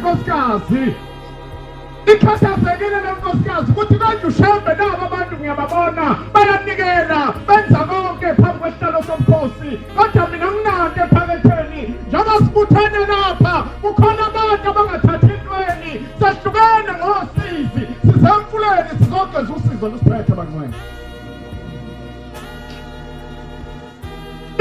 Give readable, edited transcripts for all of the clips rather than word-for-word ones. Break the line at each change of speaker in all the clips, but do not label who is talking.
Nkosikazi ikhathazekile lenkosikazi ukuthi manje uShembe nabo abantu ngiyababona bayanikela benza konke phambi kwesihlalo somkhosi kodwa mina nginanto ephaketheni njengoba sibuthene lapha kukhona abantu abangathathi intweni sehlukene ngosizi sisemfuleni sizogeza usizo lusiphethe abangcwele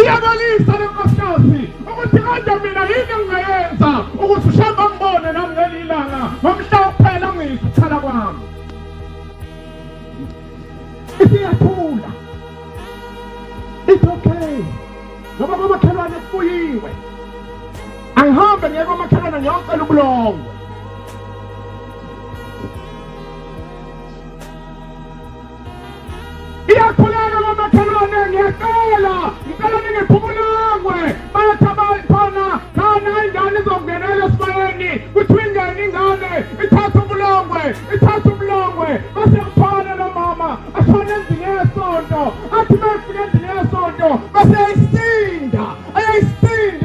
iyabalisa lenkosikazi ukuthi kanje mina yini engingayenza ukuthi uShembe angibone nami ngelilanga ngomhla wokuphela ngizwe ukuthala kwami isiyathula it's okay ngoba kwamakhelwane kufuyiwe angihambe ngiye kwamakhelwane ngiyocela ubulongwe iyakhuleka kwamakhelwane ngiyacela ngicela ningiphumulangwe bayathabana khona ingane izongenela esibayeni kuthiwa ingane ingane ithatha ubulongwe base kuphana nomama athona endlini yesonto athi mefika endlini yesonto base ayisinda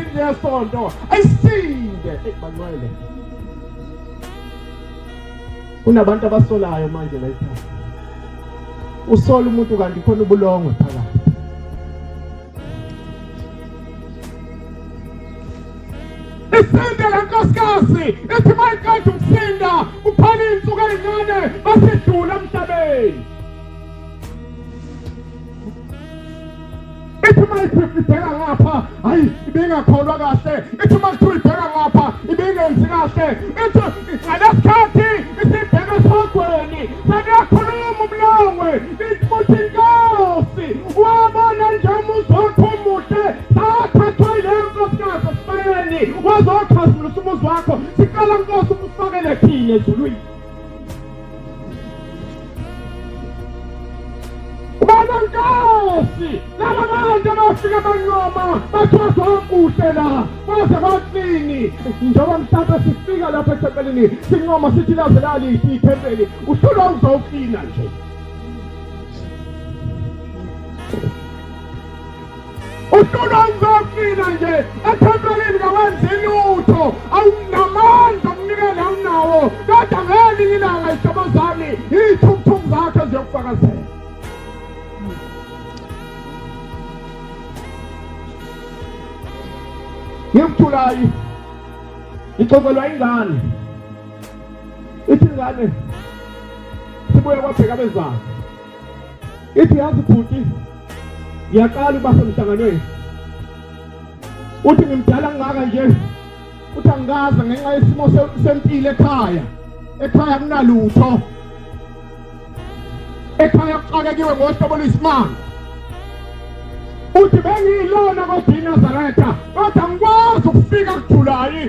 indlu yesonto ayisinde ekubangcwele kunabantu abasolayo manje la ekhaya usola umuntu kanti khona ubulongwe phakathi isinde lenkosikazi ethi mayikade ukusinda uphana insuku ezincane basidlula emhlabeni ithi mayibheka ngapha hayi ibingakholwa kahle ithi makuthiwa ibheka ngapha ibingenzi kahle ithi ngalesikhathi isibheka esogweni sekuyakhuluma ubulongwe ithi inkosi wabona nje umuzi wakho omuhle sathathwa yileyo nkosikazi esibayeni wazochazulusa umuzi wakho sicela nkosi umfakele thina ezulwini Nkosi laba bantu abafika bancoma bathoza okuhle la baze bathini njengoba mhlawumbe sifika lapha ethempelini sincoma sithi laze lalithi ithempeli uhlula uzofina nje uhlula uzofina nje ethempelini kawenzi lutho awunamandla omnikela awunawo kodwa ngelinye ilanga izihlobo zami iy'thukuthuku zakhe ziyokufakazela ngimthulayi ixokelwa ingane ithi ingane sibuye kwabheka bezana ithi yazi bhuti ngiyaqala uba semhlanganweni uthi ngimdala ngaka nje uthi angaza ngenxa yesimo sempilo ekhaya kunalutho ekhaya kuxakekiwe ngohlobo lwesimanga uthi bengiyilona kodinazaretha kodwa angikwazi ukufika kuJulayi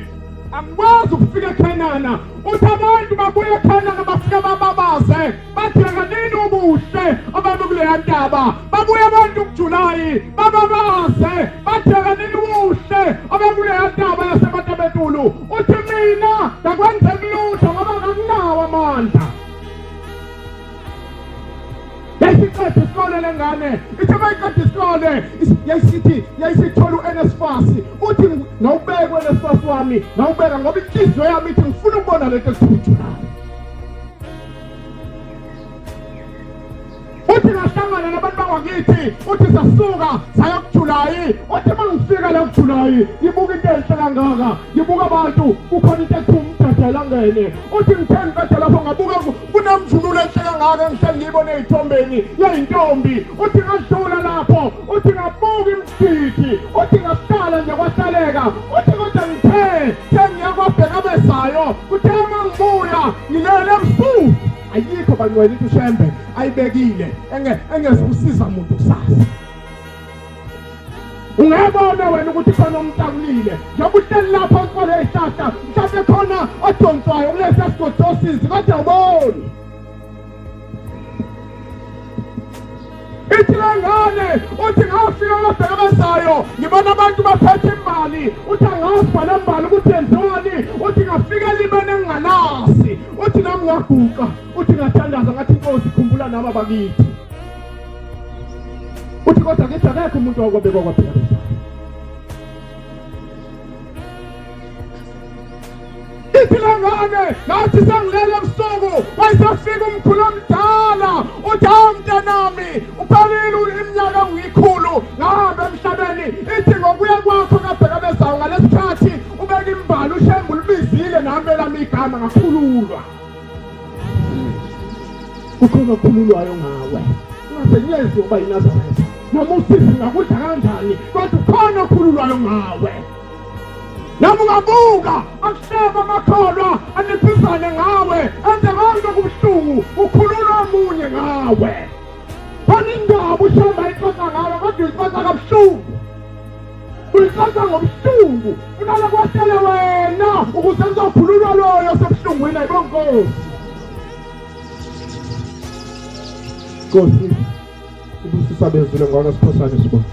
angikwazi ukufika eKhanana uthi abantu babuye eKhanana bafika bababaze bathi kanini ubuhle abantu kuleya ntaba babuye abantu kuJulayi bababaze bathi kanini ubuhle abantu kuleya ntaba yaseMatabetulu uthi mina ngakwenza kulutho ngoba ngikunawo amandla yayisiqeda isikole lengane ithi mayiqeda isikole yayisithola uNSFAS uthi ngawubeka uNSFAS wami ngawubeka ngoba inhliziyo yami ithi ngifuna ukubona lento esiphuthulayo uthi ngahlangana nabantu bangakithi uthi sasuka saya kuJulayi uthi mangifika la kuJulayi ngibuka into enhle kangaka ngibuka abantu kukhona into ethumdadela ngene uthi ngithengqede lapho ngabuka kunemvunulo enhle kangaka ngihle ngiyibone ezithombeni yayintombi uthi ngadlula lapho uthi ngabuka imgidi uthi ngahlala nje kwasaleka uthi kodwa ngithe sengiyakwabheka bezayo kuthe mangibuya ngilele ebusuku ayikho bangcwele ithi Shembe ayibekile engezikusiza umuntu kusasa ungabona wena ukuthi khona umuntu akulile njengoba uhleli lapha kwale ihlahla mhlawumbe khona odonswayo kulesi sigodosizi kodwa uboni ithi lengane uthi ngafika ngabheka bezayo ngibona abantu baphethe imali uthi angazibhala imbali ukuthi yenziwani uthi ngafika libene ngingalazi uthi nami ngaguqa uthi ngathandaza ngathi inkosi khumbula nami abakithi uthi kodwa ngithi akekho umuntu wakwabekwa kwaphela bezayo ithi lengane nathi sengilele ebusuku wayesafika umkhulu omdala uthi mntanami uphelile iminyaka engiyikhulu ngahamba emhlabeni ithi ngokuya kwakho ngabheka bezayo ngalesikhathi ubeka imbali uShembe ulibizile nami elami igama ngakhululwa ukhona okhululwayo ngawe ungasenyezi uba yiNazaretha noma usizi ngakudla kanjani kodwa ukhona okhululwayo ngawe nami ungabuka akuhleba amakholwa aniphizane ngawe enze konke kubuhlungu ukhululwa omunye ngawe khona indaba uShembe ayixoxa ngawe kodwa uyixoxa kabuhlungu uyixoxa ngobuhlungu funala kwahlele wena ukuze kuzokhululwa loyo sebuhlungwini ayibonkosi Nkosi ubusisa bezile ngona Skhosana sibona